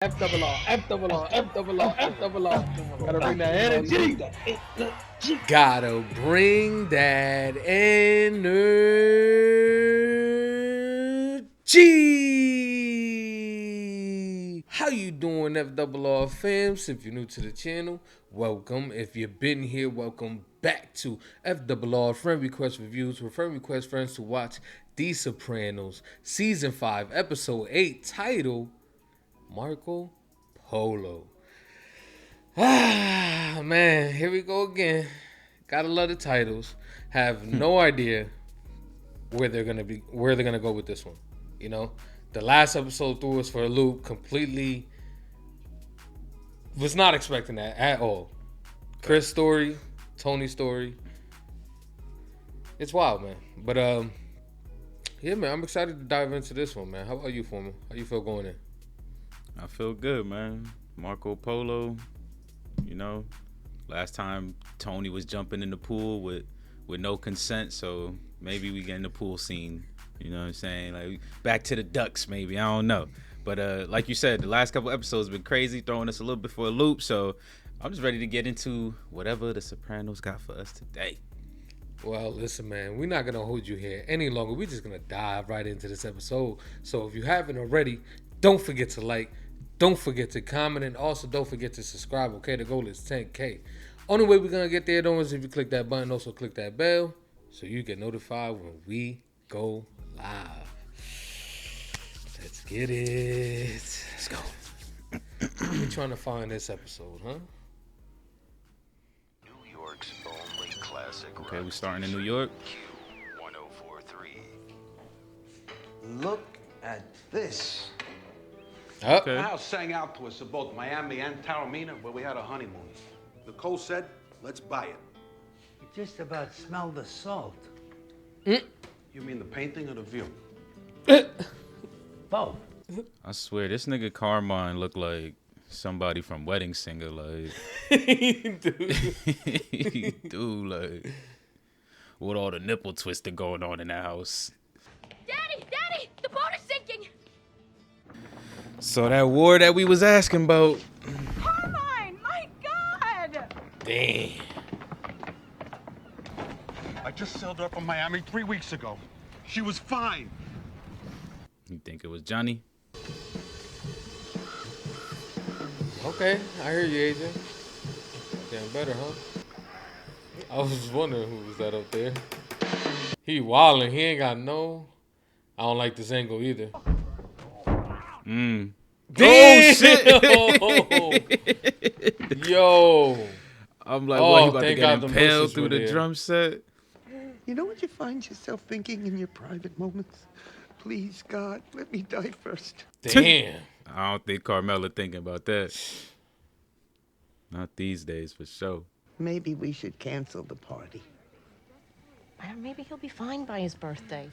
F double R, F double R, F double R, F double R. Gotta bring that energy. Gotta bring that energy. How you doing, F double R fams? If you're new to the channel, welcome. If you've been here, welcome back to F double R Friend Request Reviews, where friend request friends to watch The Sopranos, Season 5, Episode 8, titled Marco Polo. Ah, man, here we go again. Gotta love the titles. Have no idea where they're gonna go with this one. You know, the last episode threw us for a loop. Completely was not expecting that at all. Chris' story, Tony's story. It's wild, man. But yeah, man, I'm excited to dive into this one, man. How about you, Foreman? How you feel going in? I feel good, man. Marco Polo, you know, last time Tony was jumping in the pool with no consent, so maybe we get in the pool scene. You know what I'm saying? Like back to the ducks, maybe. I don't know. But like you said, the last couple episodes have been crazy, throwing us a little bit for a loop. So I'm just ready to get into whatever the Sopranos got for us today. Well, listen, man, we're not going to hold you here any longer. We're just going to dive right into this episode. So if you haven't already, don't forget to like, don't forget to comment, and also don't forget to subscribe, okay? The goal is 10K. Only way we're going to get there, though, is if you click that button. Also click that bell so you get notified when we go live. Let's get it. Let's go. We're trying to find this episode, huh? New York's only classic. Okay, we starting in New York. Q1043. Look at this. Up. Okay. The house sang out to us in both Miami and Taormina where we had a honeymoon. Nicole said, let's buy it. You just about smell the salt. You mean the painting or the view? Both. I swear, this nigga Carmine looked like somebody from Wedding Singer. Like, dude, like, with all the nipple twisting going on in that house. Daddy! Daddy! The boat is sinking! So that war that we was asking about. Carmine! My God! Damn. I just sailed her from Miami 3 weeks ago. She was fine. You think it was Johnny? Okay, I hear you, AJ. Getting better, huh? I was just wondering who was that up there. He wildin'. He ain't got no. I don't like this angle either. Mm. Damn! Oh, shit! Yo. I'm like, Oh, what, he about to thank get God the impaled nurses through were the there. drum set? You know what you find yourself thinking in your private moments? Please, God, let me die first. Damn. I don't think Carmella thinking about that. Not these days, for sure. Maybe we should cancel the party. Maybe he'll be fine by his birthday.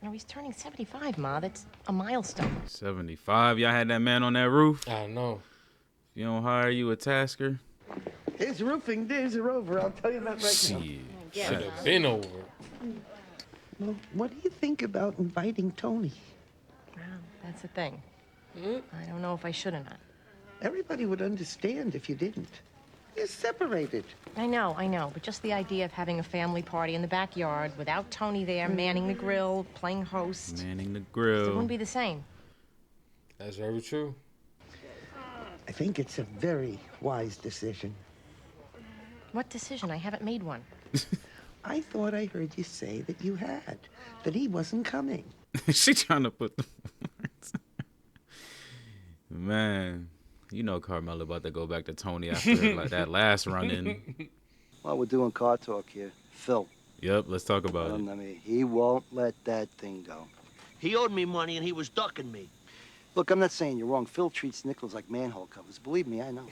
You know, he's turning 75, Ma. That's a milestone. 75, y'all had that man on that roof. I know. If you don't hire you a tasker, His roofing days are over, I'll tell you that right now. shit. Should have been over. Well, what do you think about inviting Tony? Wow, that's the thing. I don't know if I should or not. Everybody would understand if you didn't. You're separated. I know, but just the idea of having a family party in the backyard without Tony there, manning the grill, playing host, Manning the it grill. wouldn't be the same. That's very true. I think it's a very wise decision. What decision? I haven't made one. I thought I heard you say that you had, that he wasn't coming. She trying to put the words. Man, you know Carmella about to go back to Tony after like that last run-in. Well, we're doing car talk here. Phil, Yep, let's talk about I it. mean, he won't let that thing go. He owed me money and he was ducking me. Look, I'm not saying you're wrong. Phil treats nickels like manhole covers. Believe me, I know.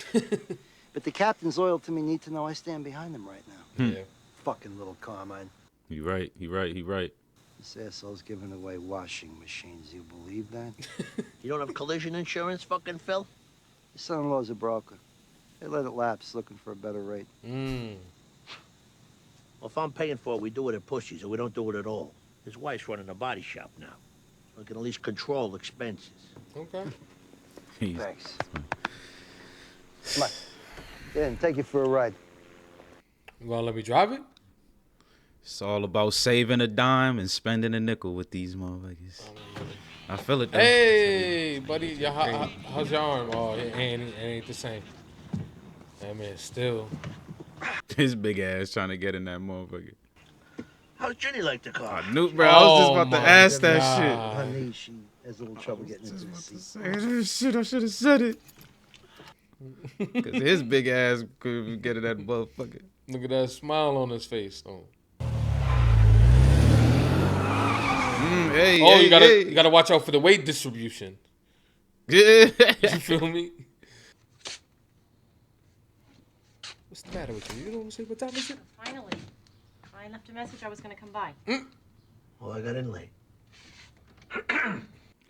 But the captain's loyal to me need to know I stand behind him right now. Yeah. Fucking little Carmine. He right. This asshole's giving away washing machines. You believe that? You don't have collision insurance, fucking Phil? His son-in-law's a broker. They let it lapse, looking for a better rate. Well, if I'm paying for it, we do it at Pussy's, or we don't do it at all. His wife's running a body shop now. We can at least control expenses. Okay. Thanks. Come on. Get in, take you for a ride. You gonna let me drive it? It's all about saving a dime and spending a nickel with these motherfuckers. I feel it though. Hey, buddy, how's your arm? Oh, it ain't the same. That man still. His big ass trying to get in that motherfucker. How's Ginny like the car? I knew, bro. I was just about to my ask that God. Honey, she has a little trouble getting into the seat. shit. I should have said it. Cause his big ass could get in that motherfucker. Look at that smile on his face, though. Hey, Oh, you gotta watch out for the weight distribution. Yeah. You feel me? What's the matter with you? You don't want to say what time is it? Finally. I left a message I was going to come by. Well, I got in late.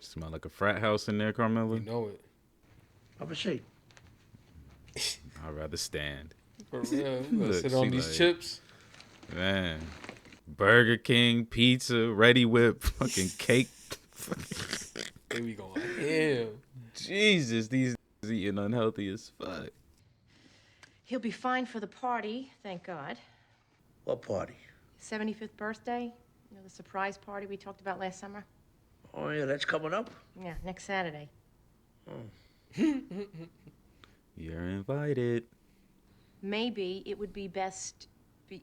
Smell like a frat house in there, Carmela. You know it. Have a seat. I'd rather stand. For real. I'm gonna Look, sit on she these like- chips. Man. Burger King, pizza, Ready Whip, fucking cake. Here we go. Hell. Jesus, these eating unhealthy as fuck. He'll be fine for the party, thank God. What party? 75th birthday. You know, the surprise party we talked about last summer? Oh, yeah, that's coming up? Yeah, next Saturday. You're invited. Maybe it would be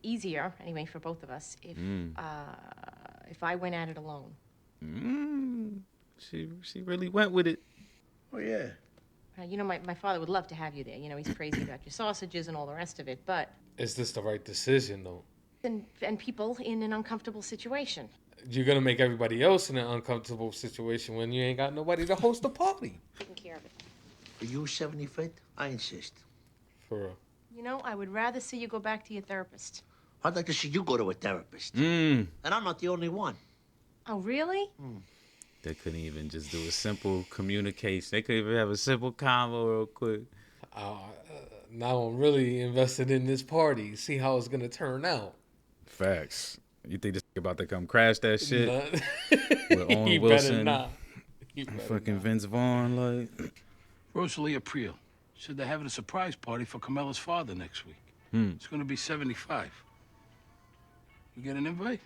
easier, anyway, for both of us, if I went at it alone. She really went with it. Oh, yeah. You know, my father would love to have you there. You know, he's crazy about your sausages and all the rest of it, but... Is this the right decision, though? And people in an uncomfortable situation. You're gonna make everybody else in an uncomfortable situation when you ain't got nobody to host a party. Taking care of it. For you, 75th? I insist. For real. You know, I would rather see you go back to your therapist. I'd like to see you go to a therapist. Mm. And I'm not the only one. Oh, really? They couldn't even just do a simple communication. They could even have a simple convo real quick. Now I'm really invested in this party. See how it's gonna turn out. Facts. You think this about to come crash that shit? Nah. With Owen He Wilson better not. He and better fucking not. Vince Vaughn, like. Rosalia Priel said they're having a surprise party for Carmela's father next week. It's going to be 75. You get an invite?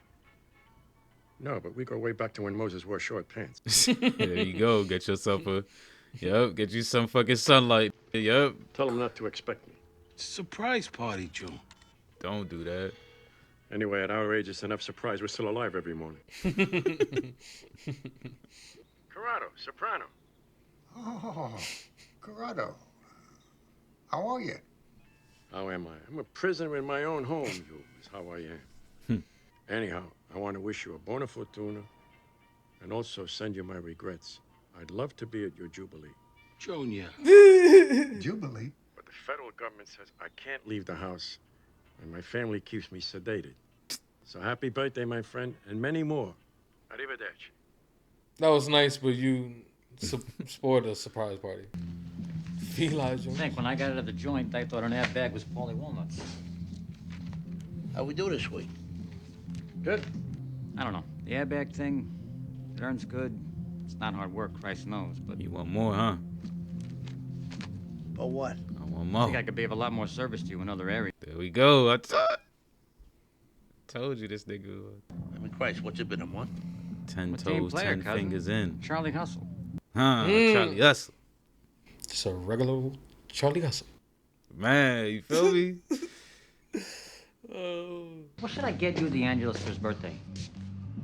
No, but we go way back to when Moses wore short pants. There you go. Get yourself get you some fucking sunlight. Yep. Tell him not to expect me. It's a surprise party, Joe. Don't do that. Anyway, at our age, it's enough surprise we're still alive every morning. Corrado, Soprano. Oh, Corrado. How are you? How am I? I'm a prisoner in my own home, you, is how I am. Anyhow, I want to wish you a buona fortuna and also send you my regrets. I'd love to be at your Jubilee. Junior. Jubilee? But the federal government says I can't leave the house, and my family keeps me sedated. So happy birthday, my friend, and many more. Arrivederci. That was nice, but you spoiled a surprise party. I think when I got out of the joint, I thought an airbag was Paulie Walnuts. How we do this week? Good. I don't know. The airbag thing, it earns good. It's not hard work, Christ knows, but... You want more, huh? But what? I want I more. think I could be of a lot more service to you in other areas. There we go. I told you this nigga was. I mean, Christ, what's it been, a month? 10 What team toes, player, 10 cousin? fingers in. Charlie Hustle. Huh? Charlie Hustle. Just a regular Charlie Hustle. Man, you feel me? What should I get you, DeAngelis, for his birthday?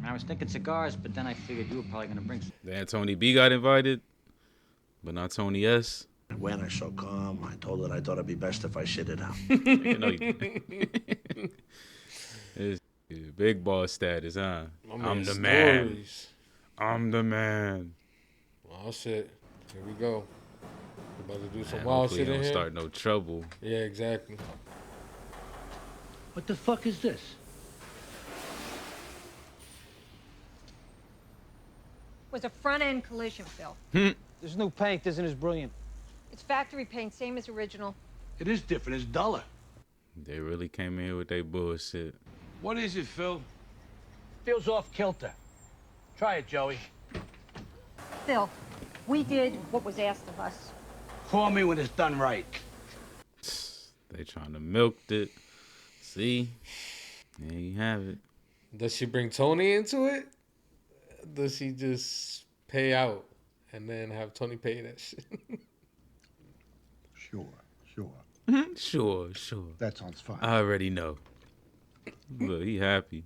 I was thinking cigars, but then I figured you were probably going to bring some. Then Tony B got invited, but not Tony S. When I so calm, I told her I thought it'd be best if I sit it out. You know it's big boss status, huh? I'm the man. Stories. I'm the man. Oh shit. Here we go. We're about to do some Man, wild hopefully shit he in don't here. start no trouble. Yeah, exactly. What the fuck is this? Was a front-end collision, Phil. This new paint isn't as brilliant. It's factory paint, same as original. It is different. It's duller. They really came in here with their bullshit. What is it, Phil? Feels off kilter. Try it, Joey. Phil, We did what was asked of us. Call me when it's done right. They trying to milk it. See? There you have it. Does she bring Tony into it? Does she just pay out and then have Tony pay that shit? Sure. Sure. That sounds fine. I already know. Look, he happy.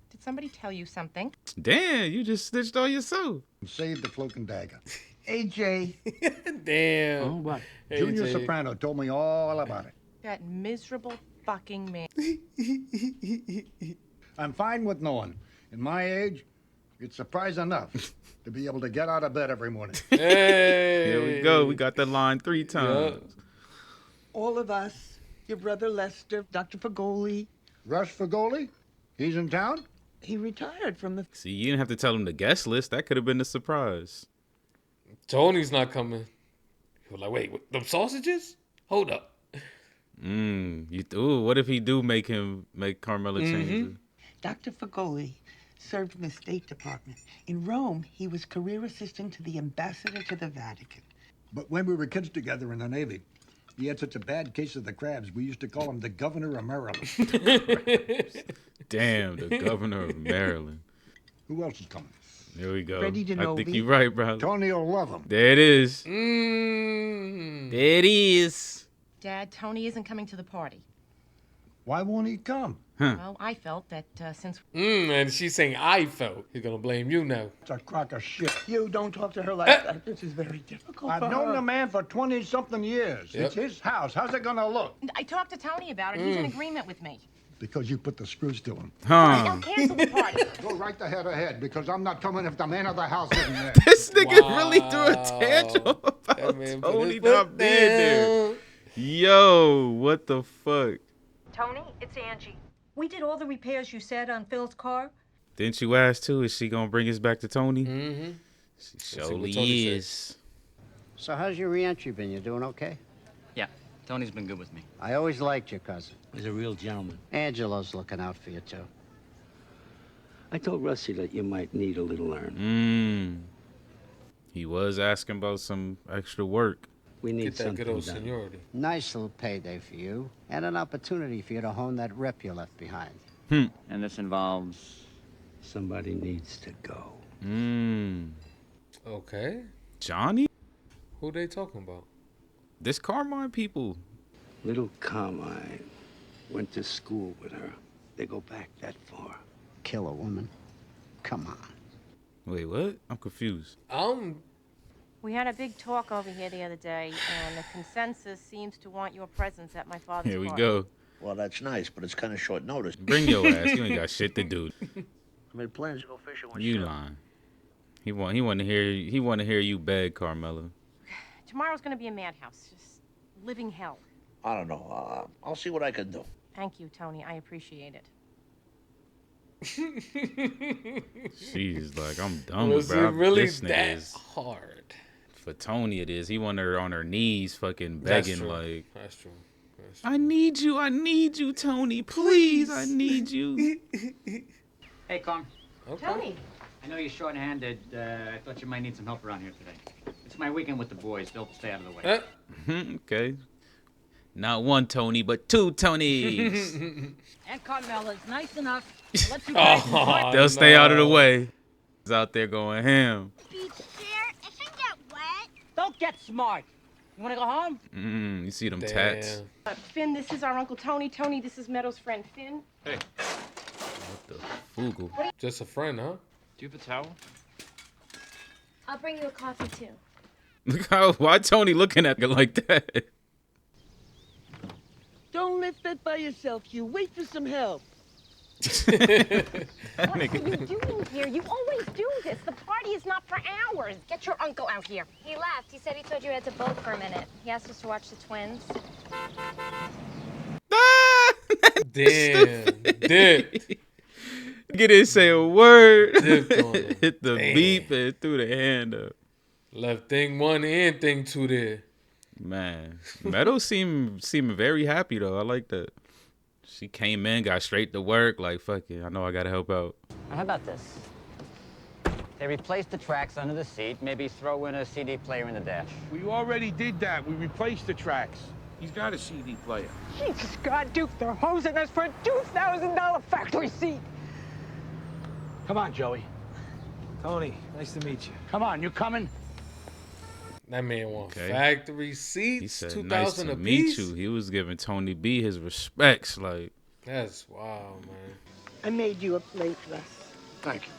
Did somebody tell you something? Damn, you just snitched on yourself. Save the cloak and dagger. AJ. Damn. Oh, what? Junior AJ. Soprano told me all about it. That miserable fucking man. I'm fine with knowing. In my age, it's surprise enough to be able to get out of bed every morning. Hey. Here we go. We got the line 3 times. All of us, your brother Lester, Dr. Fagoli. Russ Fagoli? He's in town? He retired from the... See, you didn't have to tell him the guest list. That could have been a surprise. Tony's not coming. You're like, wait, them sausages? Hold up. What if he do make Carmela change it? Dr. Fagoli served in the State Department. In Rome, he was career assistant to the ambassador to the Vatican. But when we were kids together in the Navy, he had such a bad case of the crabs, we used to call him the governor of Maryland. Damn, the governor of Maryland. Who else is coming? There we go. Freddie I think DeNovi. you're right, bro. Tony will love him. There it is. There it is. Dad, Tony isn't coming to the party. Why won't he come? Well, I felt that since... And she's saying I felt. He's going to blame you now. It's a crock of shit. You don't talk to her like that. This is very difficult I've for known her. the man for 20-something years. Yep. It's his house. How's it gonna look? I talked to Tony about it. He's in agreement with me. Because you put the screws to him. I'll cancel the party. Go right the head ahead, because I'm not coming if the man of the house isn't there. This nigga really threw a tantrum about That man put Tony his foot not being there. Yo, what the fuck? Tony, it's Angie. We did all the repairs you said on Phil's car. Didn't you ask too? Is she gonna bring us back to Tony? Mm-hmm. She see what surely Tony is. So how's your re-entry been? You doing okay? Yeah, Tony's been good with me. I always liked your cousin. He's a real gentleman. Angelo's looking out for you, too. I told Rusty that you might need a little earn. He was asking about some extra work. We need Get that something good old done. seniority. Nice little payday for you, and an opportunity for you to hone that rep you left behind. And this involves... Somebody needs to go. Okay. Johnny? Who they talking about? This Carmine people. Little Carmine went to school with her. They go back that far. Kill a woman? Come on. Wait, what? I'm confused. We had a big talk over here the other day, and the consensus seems to want your presence at my father's Here we party. go. Well, that's nice, but it's kind of short notice. Bring your ass. You ain't got shit to do. I made plans to go fishing with You lying. He want to hear you beg, Carmela. Tomorrow's going to be a madhouse. Just living hell. I don't know. I'll see what I can do. Thank you, Tony. I appreciate it. She's like, I'm done Was with it bro. really This nigga that is- hard? For Tony, it is. He want her on her knees, fucking That's begging, true. like, That's true. I need you, Tony. Please, I need you. Hey, Carm. Okay. Tony. I know you're short-handed. I thought you might need some help around here today. It's my weekend with the boys. They'll stay out of the way. Okay. Not one Tony, but 2 Tonys. And Carmela's nice enough. Let you Oh, They'll stay out of the no. way. He's out there going ham. Beach chair, it should get wet. Don't get smart. You want to go home? You see them Damn. tats? Finn, this is our Uncle Tony. Tony, this is Meadow's friend, Finn. What the foogle? Just a friend, huh? Do you have a towel? I'll bring you a coffee too. Look how, why Tony looking at her like that? Don't lift that by yourself, you. Wait for some help. What are you doing here? You always do this. The party is not for hours. Get your uncle out here. He left. He said he told you had to boat for a minute. He asked us to watch the twins. Damn. Dip. Get in, say a word. Dipped on him. Hit the Damn. beep and threw the hand up. Left thing 1 and thing 2 there. Man, Meadow seemed very happy though. I like that. She came in, got straight to work. Like, fuck it, I know I gotta help out. How about this? They replaced the tracks under the seat, maybe throw in a CD player in the dash. We already did that. We replaced the tracks. He's got a CD player. Jesus, God, Duke, they're hosing us for a $2,000 factory seat. Come on, Joey. Tony, nice to meet you. Come on, you coming? That man want Okay. factory seats. He said, 2,000 "Nice to apiece. meet you." He was giving Tony B his respects. Like, That's wild, man. I made you a plate, Russ. Thank you.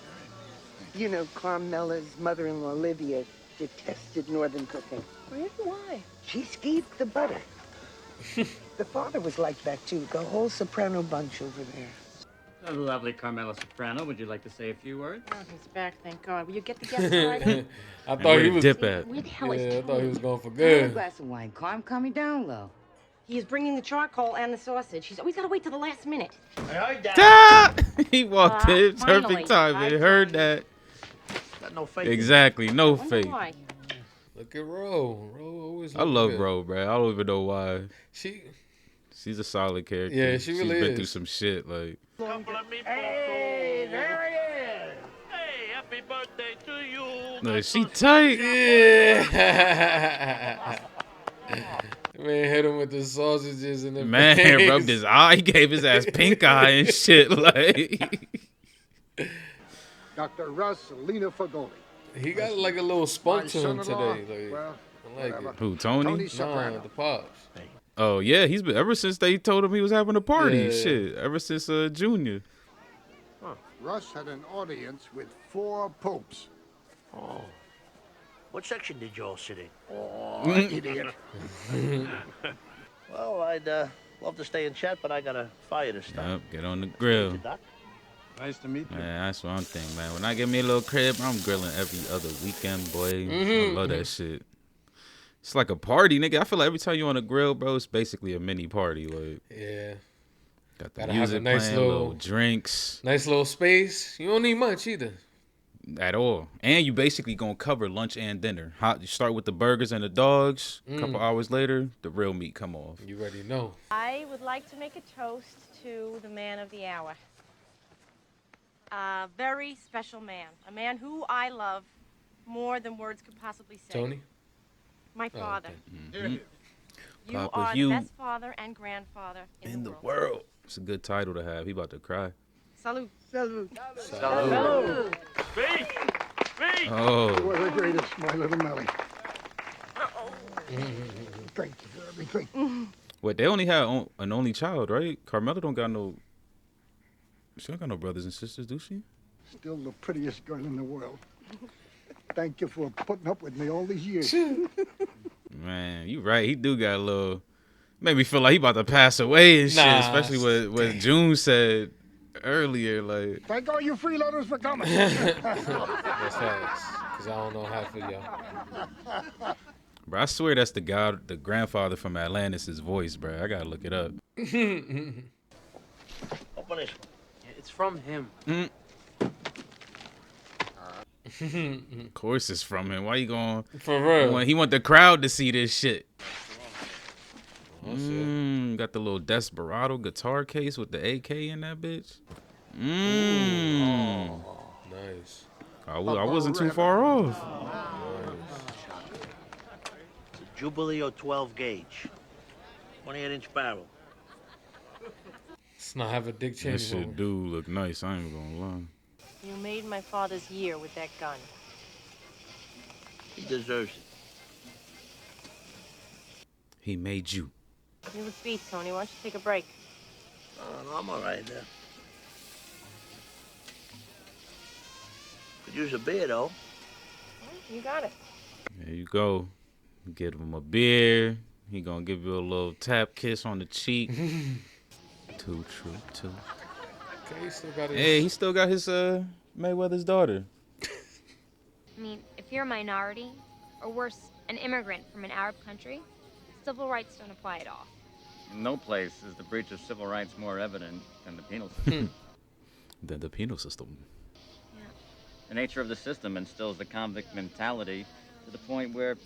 You know, Carmela's mother-in-law, Olivia, detested Northern cooking. Really? Why? She skeeved the butter. The father was like that, too. The whole Soprano bunch over there. The lovely Carmela Soprano, would you like to say a few words? Oh, he's back, thank God. Will you get the guests already? I and thought where he the was. dip at? Where the hell Yeah, is I thought he Tony? was going for Have a good. glass of wine, Carm. Calm me down, low. He is bringing the charcoal and the sausage. He's always got to wait till the last minute. I heard that. Ah! He walked in finally. perfect timing. Heard that. Got no faith. in Exactly. No Wonder faith. why. Look at Ro. Ro always. I look love good. Ro, bro. I don't even know why. She's a solid character. Yeah, she really She's been is. through some shit. Like, Hey, there he is. Hey, happy birthday to you. no, she tight. Yeah. Man hit him with the sausages and the Man face. rubbed his eye. He gave his ass pink eye and shit. Like, Dr. Russ Lena Fagoli. He got like a little spunk My to him son-in-law. today. Like, Well, I like whatever. it. who, Tony? Tony Nah, Soprano. the pops. Oh, yeah. He's been, ever since they told him he was having a party. Yeah. Shit. Ever since Junior. Russ had an audience with 4 popes. Oh. What section did you all sit in? Oh, idiot. Well, I'd love to stay and chat, but I got a fire to start. Yep, get on the grill. Doc? Nice to meet you. Man, that's one thing, man. When I get me a little crib, I'm grilling every other weekend, boy. I love that shit. It's like a party, nigga. I feel like every time you on a grill, bro, it's basically a mini party. Like, Yeah. got the Gotta have music a nice playing, little- little drinks. Nice little space. You don't need much either. At all. And you basically gonna cover lunch and dinner. You start with the burgers and the dogs. A couple hours later, the real meat come off. You already know. I would like to make a toast to the man of the hour. A very special man. A man who I love more than words could possibly say. Tony? My father. Mhm. You Papa are Hugh the best father and grandfather in, the world. It's a good title to have. He about to cry. Salute. Salute. Salute. Speak! Speak! You Oh. are the greatest, my little Melly. Thank you for everything. Wait, they only had an only child, right? Carmela don't got no... She don't got no brothers and sisters, do she? Still the prettiest girl in the world. Thank you for putting up with me all these years. Man, you right. He do got a little... Made me feel like he about to pass away and shit. Nah. Especially what June said earlier. Like, Thank all you freeloaders for coming. That's facts. Because I don't know half of y'all. bro, I swear that's the grandfather from Atlantis' voice, bro. I gotta look it up. Open this one. It's from him. Of course it's from him. Why you going... For real. He want the crowd to see this shit. Oh, shit. Got the little Desperado guitar case with the AK in that bitch. Oh, nice. I wasn't too far off. It's a Jubilee 12 gauge. 28-inch barrel. Let's not have a dick That change. shit do look nice. I ain't gonna lie. You made my father's year with that gun. He deserves it. He made you. You look beat, Tony. Why don't you take a break? No, I'm all right there. Could use a beer, though. You got it. There you go. Give him a beer. He gonna give you a little tap kiss on the cheek. Too true, too. Okay, he still got his... Hey, he still got his Mayweather's daughter. I mean, if you're a minority, or worse, an immigrant from an Arab country, civil rights don't apply at all. In no place is the breach of civil rights more evident than the penal system. Than the penal system. The nature of the system instills the convict mentality to the point where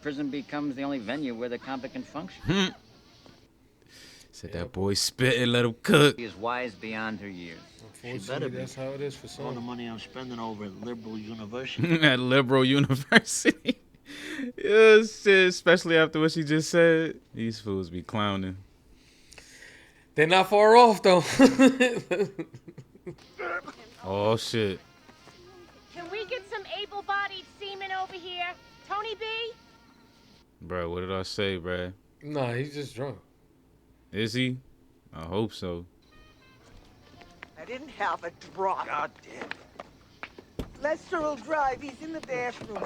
prison becomes the only venue where the convict can function. Said that boy spit and let him cook. She is wise beyond her years. Unfortunately, that's how it is for some. All the money I'm spending over at Liberal University. At Liberal University. Yeah, shit, especially after what she just said. These fools be clowning. They're not far off, though. Oh, shit. Can we get some able-bodied seamen over here? Tony B? Bro, what did I say, bro? Nah, he's just drunk. Is he? I hope so. I didn't have a drop. God damn. Lester will drive. He's in the bathroom.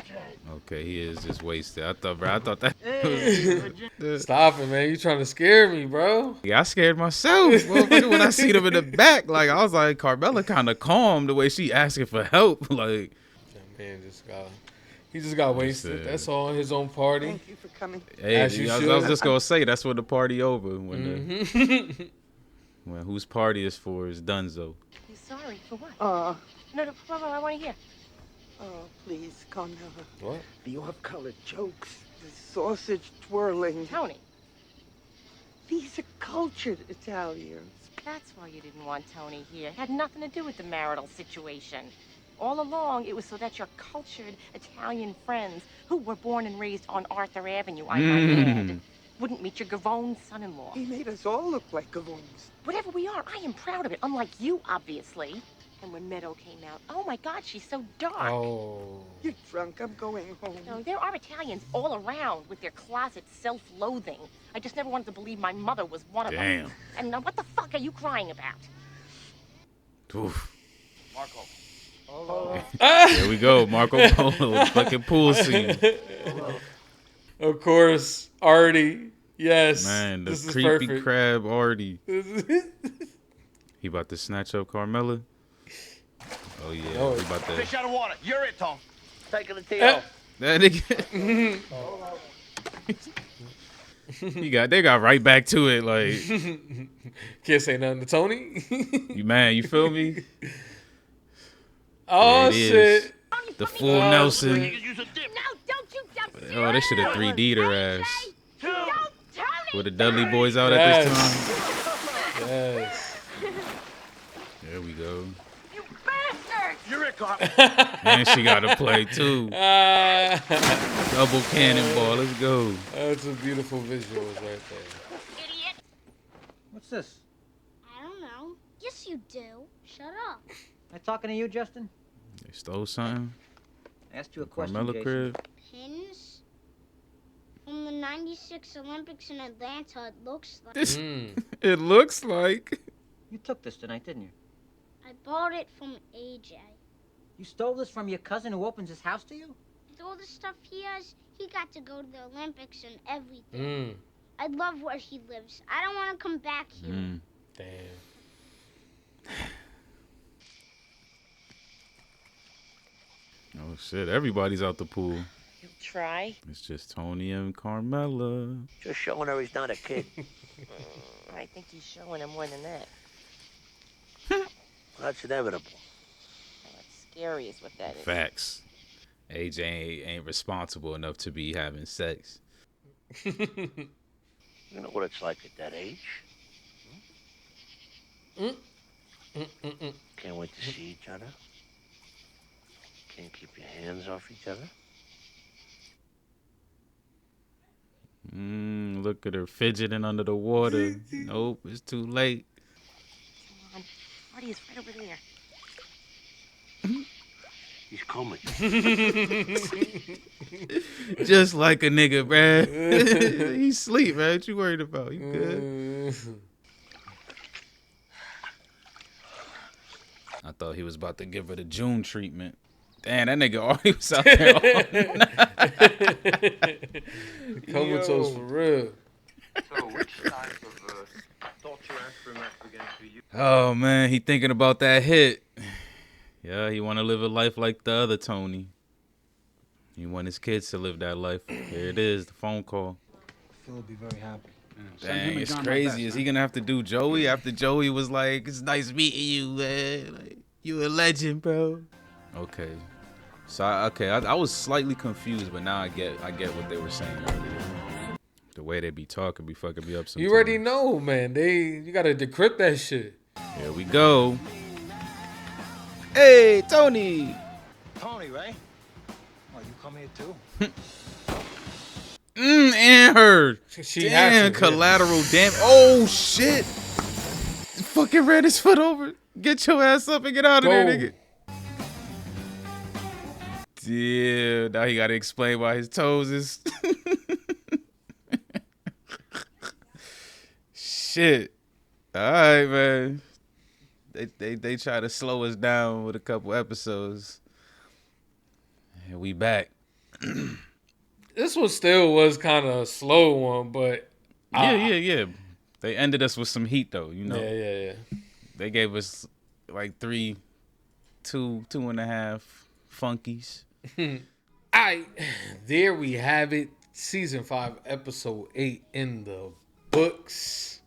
Okay, he is just wasted. I thought that. Stop it, man. You trying to scare me, bro. Yeah, I scared myself. Motherfucker, when I see them in the back, like, I was like, Carmella kind of calm the way she asking for help. Like, that man just got wasted. That's all. His own party. Thank you for coming. Hey, As you I should. was just gonna say that's when the party over. When when whose party is for is Dunzo. You sorry for what? Oh, No, I want to hear. please, Carmela. What? The off-color jokes, the sausage twirling. Tony. These are cultured Italians. That's why you didn't want Tony here. It had nothing to do with the marital situation. All along, it was so that your cultured Italian friends, who were born and raised on Arthur Avenue, I might add, wouldn't meet your Gavone son-in-law. He made us all look like Gavones. Whatever we are, I am proud of it, unlike you, obviously. And when Meadow came out, oh my God, she's so dark. Oh. You're drunk. I'm going home. No, there are Italians all around with their closet self-loathing. I just never wanted to believe my mother was one of them. Damn. And what the fuck are you crying about? Oof. Marco. There we go, Marco Polo, fucking pool scene. Of course, Artie. Yes. Man, the this is creepy perfect. crab Artie. He about to snatch up Carmella. Oh yeah, Oh. he about to. Fish out of water. You're it, Tom. Taking the tea off. That nigga. They got right back to it. Like, can't say nothing to Tony. you feel me? Oh There it is. shit! The full Nelson. No, don't you dump Oh, they should have 3D'd her ass. Don't, Tony! Were the Dudley boys out at this time? Yes. There we go. You bastard! You're it, Carl. And she got to play too. Double cannonball. Let's go. That's a beautiful visuals right there. Idiot! What's this? I don't know. Yes, you do. Shut up. Am I talking to you, Justin? They stole something. I asked you a question, Carmella Jason. crib. Pins from the 96 Olympics in Atlanta, it looks like. It looks like. You took this tonight, didn't you? I bought it from AJ. You stole this from your cousin who opens his house to you? With all the stuff he has, he got to go to the Olympics and everything. I love where he lives. I don't want to come back here. Damn. Oh shit! Everybody's out the pool. He'll try. It's just Tony and Carmella. Just showing her he's not a kid. I think he's showing him more than that. That's inevitable. What's scary is what that is. Facts. AJ ain't responsible enough to be having sex. You know what it's like at that age. Can't wait to see each other. Can't keep your hands off each other. Look at her fidgeting under the water. Nope, it's too late. Come on. Marty is right over there. He's coming. Just like a nigga, bruh. He sleep, man. What you worried about? You good? I thought he was about to give her the June treatment. Damn, that nigga already was out there all night. Comatose for real. So, which type of torture experiment we're going to use? Oh, man, he thinking about that hit. Yeah, he want to live a life like the other Tony. He want his kids to live that life. Here it is, the phone call. Phil will be very happy. Dang, it's crazy. Is he going to have to do Joey after Joey was like, it's nice meeting you, man. Like, you a legend, bro. Okay. So, I was slightly confused, but now I get what they were saying earlier. The way they be talking be fucking me up sometimes. You already know, man. You gotta decrypt that shit. Here we go. Hey, Tony. Tony, right? Oh, you come here too? And her. She damn, had to, collateral damage. Oh, shit. Fucking ran his foot over. Get your ass up and get out of there, nigga. Damn, now he gotta explain why his toes is... Shit. All right, man. They try to slow us down with a couple episodes. And we back. This one still was kind of a slow one, but... Yeah. They ended us with some heat, though, you know. Yeah. They gave us like two and a half funkies. Alright, there we have it. Season 5, episode 8 in the books.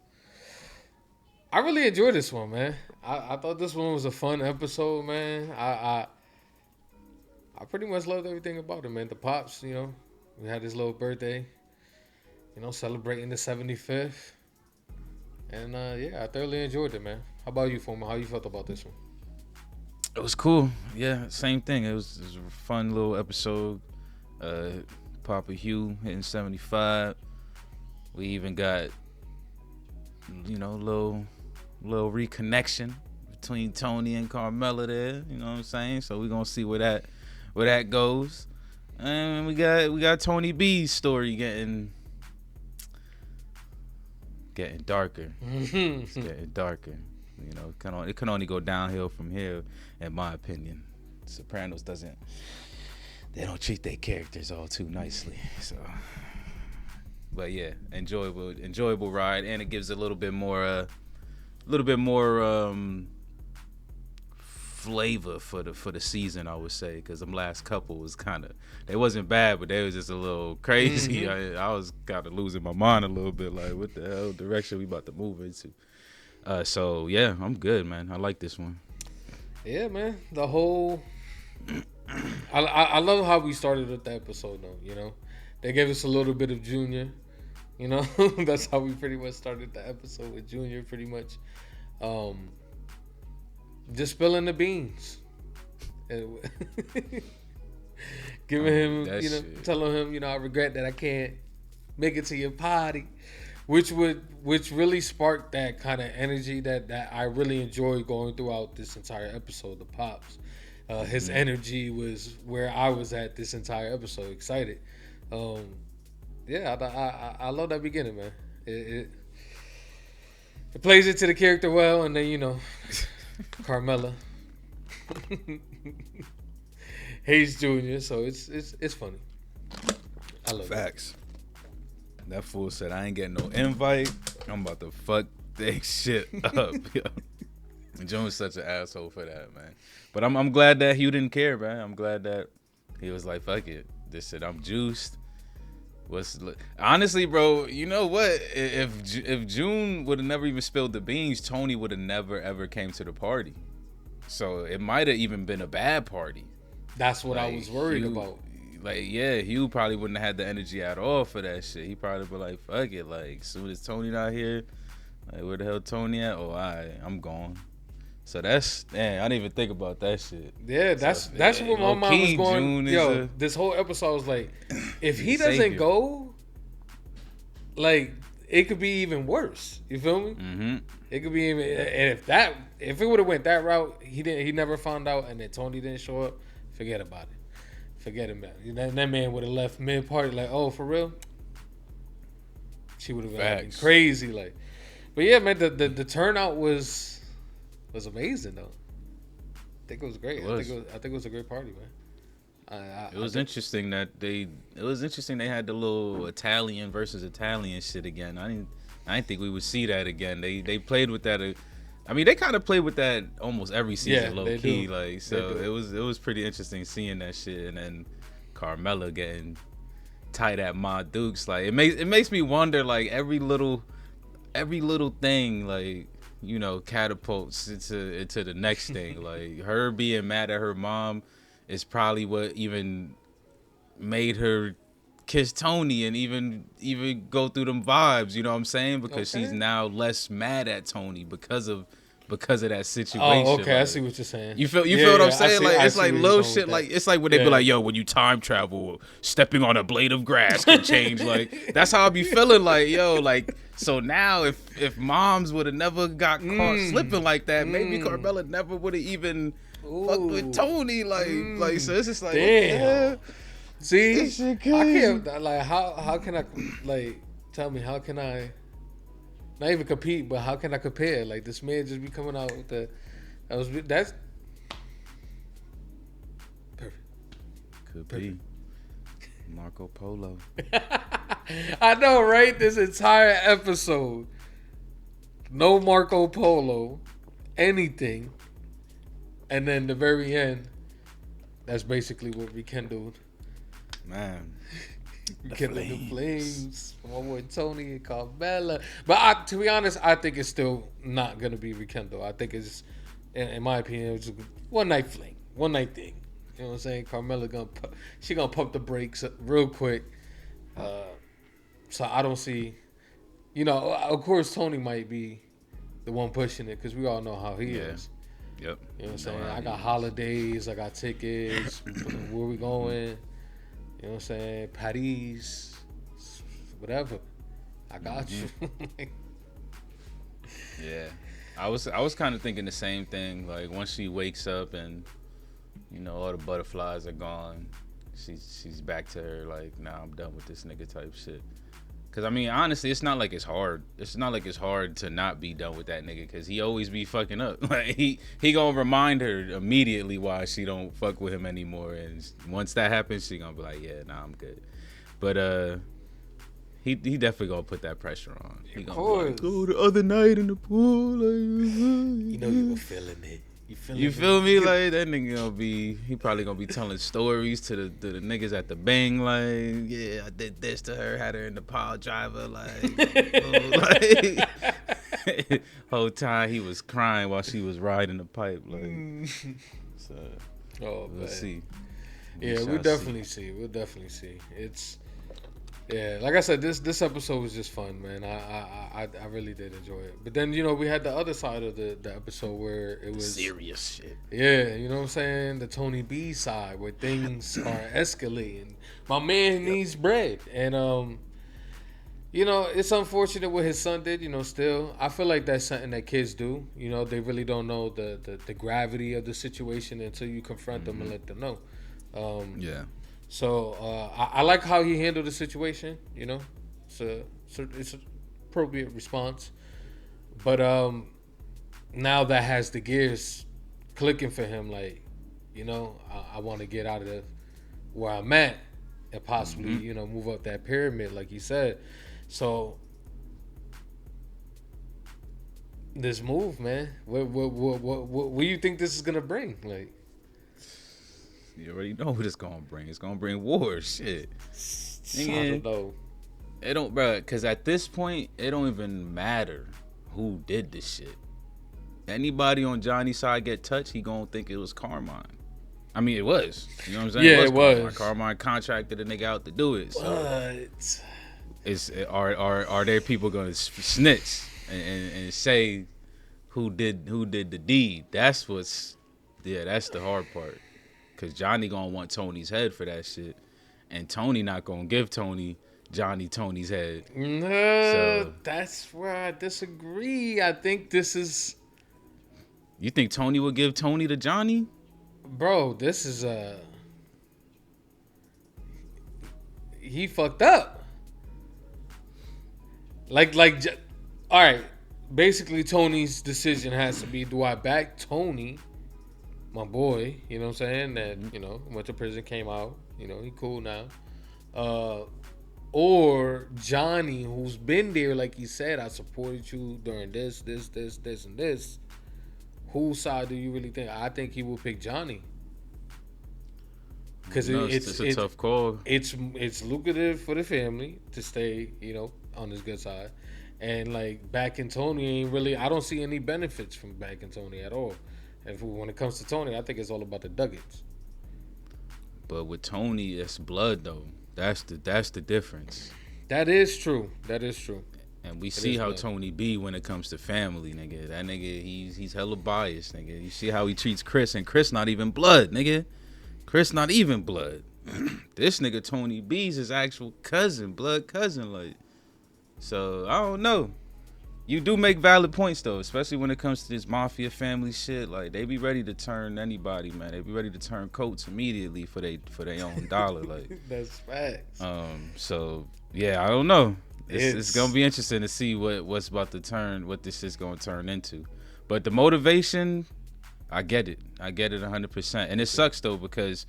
I really enjoyed this one, man. I thought this one was a fun episode, man. I pretty much loved everything about it, man. The pops, you know, we had his little birthday, you know, celebrating the 75th. And yeah, I thoroughly enjoyed it, man. How about you, Formal? How you felt about this one? It was cool. Yeah, same thing. It was a fun little episode. Papa Hugh hitting 75. We even got, you know, little reconnection between Tony and Carmella there. You know what I'm saying? So we're gonna see where that goes. And we got Tony B's story getting darker. It's getting darker. You know, it can only go downhill from here, in my opinion. Sopranos they don't treat their characters all too nicely. So, but yeah, enjoyable ride, and it gives a little bit more flavor for the season, I would say, because them last couple was they wasn't bad, but they was just a little crazy. I was kind of losing my mind a little bit, like what the hell direction we about to move into. So yeah, I'm good, man. I like this one. Yeah, man. The whole I love how we started with the episode, though. You know, they gave us a little bit of Junior. You know, that's how we pretty much started the episode with Junior, pretty much. Just spilling the beans, giving him, you know, telling him, you know, I regret that I can't make it to your party. Which really sparked that kind of energy that I really enjoyed going throughout this entire episode. The pops, his energy was where I was at this entire episode. Excited, yeah. I love that beginning, man. It plays into the character well, and then, you know, Carmella hates Junior, so it's funny. I love Facts. That fool said, I ain't getting no invite. I'm about to fuck that shit up. Yo. Jones such an asshole for that, man. But I'm glad that Hugh didn't care, man. I'm glad that he was like, fuck it. This shit, I'm juiced. Honestly, bro, you know what? If June would have never even spilled the beans, Tony would have never, ever came to the party. So it might have even been a bad party. That's what I was worried about. Like, yeah, Hugh probably wouldn't have had the energy at all for that shit. He probably be like, fuck it. Like, soon as Tony not here, like, where the hell Tony at? Oh, I'm gone. So that's, man, I didn't even think about that shit. Yeah, that's what my mind was going. Yo, this whole episode was like, if he doesn't go, like, it could be even worse. You feel me? Mm-hmm. It could be even, and if it would have went that route, he never found out, and then Tony didn't show up, forget about it. Forget about it. That man would have left mid-party like, oh, for real? She would have been acting crazy, like. But yeah, man, the turnout was amazing, though. I think it was great. I think it was a great party, man. It was interesting that they had the little Italian versus Italian shit again. I didn't think we would see that again. They played with that. I mean, they kind of play with that almost every season, low key. Like, so it was pretty interesting seeing that shit, and then Carmella getting tight at Ma Dukes. Like, it makes me wonder, like, every little thing, like, you know, catapults into the next thing. Like, her being mad at her mom is probably what even made her kiss Tony and even go through them vibes. You know what I'm saying? Because she's now less mad at Tony because of that situation. Oh, okay, like, I see what you're saying. You feel what I'm saying? See, like it's like little shit. That. Like it's like when they be like, "Yo, when you time travel, stepping on a blade of grass can change." Like that's how I be feeling. Like yo, like so now if moms would have never got caught slipping like that, maybe Carmela never would have even fucked with Tony. Like so it's just like damn. See, I can't like how can I like tell me how can I. Not even compete, but how can I compare? Like this man just be coming out with that's perfect. Could be Marco Polo. I know, right? This entire episode, no Marco Polo, anything, and then the very end, that's basically what rekindled. Man. Rekindled the flames. My boy Tony and Carmela. But to be honest, I think it's still not gonna be rekindled. I think it's, in my opinion, it's a one night fling, one night thing. You know what I'm saying? Carmela gonna pump the brakes real quick. So I don't see. You know, of course Tony might be the one pushing it because we all know how he is. Yep. You know what I'm saying? I got holidays, I got tickets. Where we going? You know what I'm saying? Paris, whatever. I got you. Yeah, I was kind of thinking the same thing. Like once she wakes up and you know all the butterflies are gone, she's back to her like, nah, I'm done with this nigga type shit. Cause I mean, honestly, it's not like it's hard. It's not like it's hard to not be done with that nigga. Cause he always be fucking up. Like he gonna remind her immediately why she don't fuck with him anymore. And once that happens, she gonna be like, yeah, nah, I'm good. But he definitely gonna put that pressure on. He gonna be like, go the other night in the pool. Like, you know you were feeling it. You feel me? Like that nigga he probably gonna be telling stories to the niggas at the bang. Like, yeah, I did this to her, had her in the pile driver. Like, whole time he was crying while she was riding the pipe. Like, so we'll see. Yeah, we'll definitely see. It's like I said, this episode was just fun, man. I really did enjoy it. But then, you know, we had the other side of the episode where it was serious shit. Yeah, you know what I'm saying? The Tony B side where things are escalating. My man needs bread. And you know, it's unfortunate what his son did, you know, still. I feel like that's something that kids do. You know, they really don't know the gravity of the situation until you confront them and let them know. Yeah. So I like how he handled the situation. You know, it's an appropriate response. But now that has the gears clicking for him. Like, you know, I want to get out of where I'm at and possibly you know move up that pyramid, like he said. So this move, man, what do you think this is gonna bring? Like. You already know what it's gonna bring. It's gonna bring war, shit. I don't know. It don't, bro. Cause at this point, it don't even matter who did this shit. Anybody on Johnny's side get touched, he gonna think it was Carmine. I mean, it was. You know what I'm saying? Yeah, it was. Carmine contracted a nigga out to do it. So what? Are there people gonna snitch and say who did the deed? That's the hard part. Cause Johnny gonna want Tony's head for that shit, and Tony not gonna give Tony's head. No, so, that's where I disagree. I think this is. You think Tony would give Tony to Johnny? Bro, this is he fucked up. Like, all right. Basically, Tony's decision has to be: do I back Tony? My boy, you know what I'm saying, that, you know, went to prison, came out, you know, he cool now. Or Johnny, who's been there, like he said, I supported you during this, and this. Whose side do you really think? I think he will pick Johnny. Because it's a tough call. It's lucrative for the family to stay, you know, on his good side. And, like, backing Tony ain't really, I don't see any benefits from backing Tony at all. And when it comes to Tony, I think it's all about the ducats. But with Tony, it's blood though. That's the difference. That is true. That is true. And we see how Tony B when it comes to family, nigga. That nigga, he's hella biased, nigga. You see how he treats Chris, and Chris not even blood, nigga. Chris not even blood. This nigga Tony B's his actual cousin, blood cousin, like. So I don't know. You do make valid points though, especially when it comes to this mafia family shit. Like they be ready to turn anybody, man. They be ready to turn coats immediately for their own dollar, like. That's facts. So yeah, I don't know. It's gonna be interesting to see what's about to turn, what this is gonna turn into. But the motivation, I get it 100%. And it sucks though because,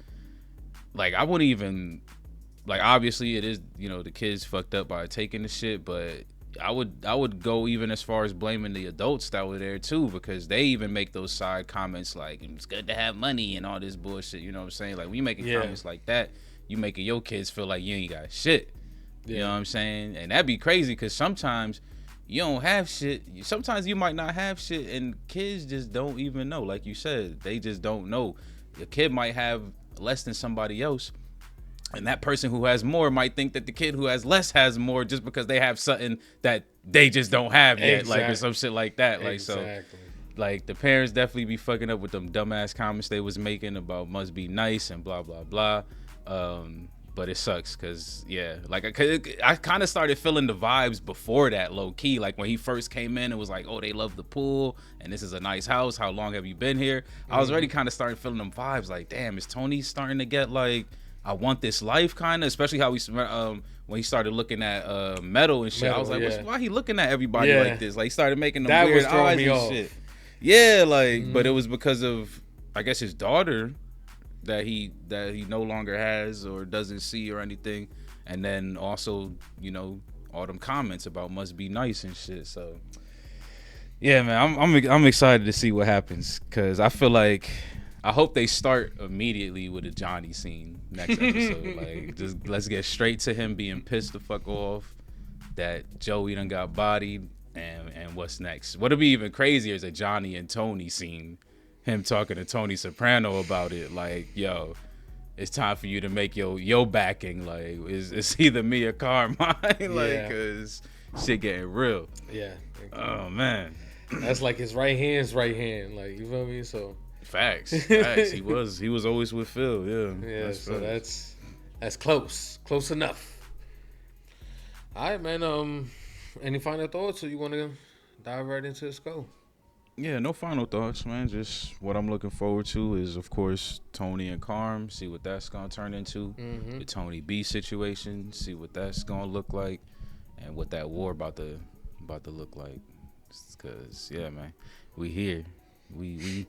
like, I wouldn't even, like, obviously it is, you know, the kids fucked up by taking the shit, but I would go even as far as blaming the adults that were there too, because they even make those side comments like it's good to have money and all this bullshit. You know what I'm saying? Like, when you making comments like that, you making your kids feel like you ain't got shit. You know what I'm saying? And that'd be crazy because sometimes you don't have shit. Sometimes you might not have shit, and kids just don't even know. Like you said, they just don't know. A kid might have less than somebody else, and that person who has more might think that the kid who has less has more just because they have something that they just don't have yet. Exactly. Like, or some shit like that. Like, Exactly. so, like, the parents definitely be fucking up with them dumbass comments they was making about must be nice and blah, blah, blah. But it sucks because, yeah, like, I kind of started feeling the vibes before that, low key. Like, when he first came in, it was like, oh, they love the pool and this is a nice house. How long have you been here? I was already kind of starting feeling them vibes. Like, damn, is Tony starting to get, like, I want this life, kind of? Especially how when he started looking at Metal and shit. I was like, why he looking at everybody like this? Like, he started making them that weird was throwing eyes me and off. shit. Yeah, like, but it was because of, I guess, his daughter that he no longer has or doesn't see or anything, and then also, you know, all them comments about must be nice and shit. So yeah, man, I'm excited to see what happens, because I feel like, I hope they start immediately with a Johnny scene next episode. Like, just let's get straight to him being pissed the fuck off that Joey done got bodied, and what's next. What'll be even crazier is a Johnny and Tony scene. Him talking to Tony Soprano about it, like, yo, it's time for you to make your backing. Like, it's either me or Carmine. Like, cause shit getting real. Yeah. Oh man, that's like his right hand's right hand. Like, you feel me? So facts. He was always with Phil. Yeah. Yeah. So that's close enough. All right, man. Any final thoughts, or you want to dive right into the scope? Yeah, no final thoughts, man. Just what I'm looking forward to is, of course, Tony and Carm. See what that's gonna turn into. The Tony B situation. See what that's gonna look like, and what that war about to look like. Cause yeah, man, we here. We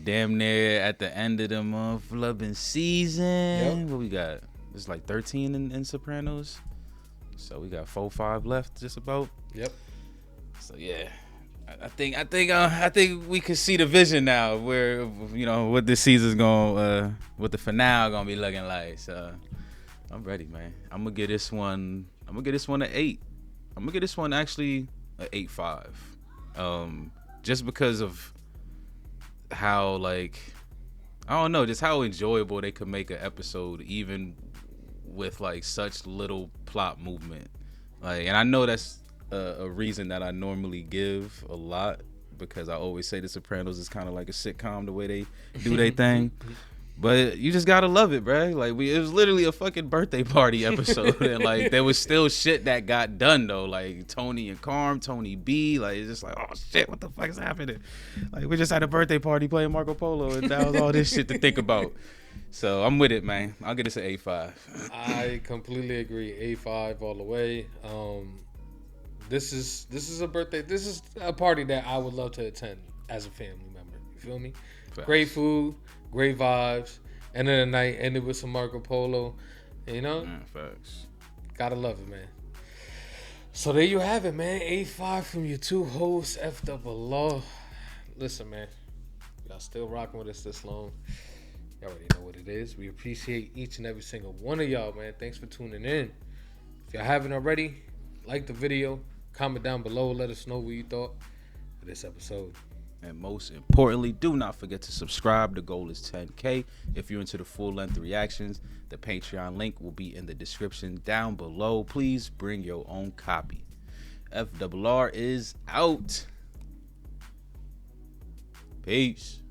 damn near at the end of the month loving season. Yep. What we got? It's like 13 in Sopranos. So we got 4-5 left, just about. Yep. So yeah. I think we can see the vision now, where, you know, what this season's going, what the finale gonna be looking like. So I'm ready, man. I'm gonna get this one an 8. I'm gonna get this one actually an 8.5. Just because of how, like, I don't know, just how enjoyable they could make an episode, even with like such little plot movement. Like, and I know that's a reason that I normally give a lot, because I always say The Sopranos is kind of like a sitcom, the way they do their thing. But you just gotta love it, bro. Like, it was literally a fucking birthday party episode, and like there was still shit that got done though. Like Tony and Carm, Tony B. Like, it's just like, oh shit, what the fuck is happening? Like, we just had a birthday party playing Marco Polo, and that was all this shit to think about. So I'm with it, man. I'll get this an 8.5. I completely agree. 8.5 all the way. This is a birthday. This is a party that I would love to attend as a family member. You feel me? Facts. Great food, great vibes. End of the night ended with some Marco Polo. You know? Facts. Gotta love it, man. So there you have it, man. 8.5 from your two hosts, F'd up below. Listen, man. Y'all still rocking with us this long. Y'all already know what it is. We appreciate each and every single one of y'all, man. Thanks for tuning in. If y'all haven't already, like the video. Comment down below. Let us know what you thought of this episode. And most importantly, do not forget to subscribe. The goal is 10K. If you're into the full-length reactions, the Patreon link will be in the description down below. Please bring your own copy. FRR is out. Peace.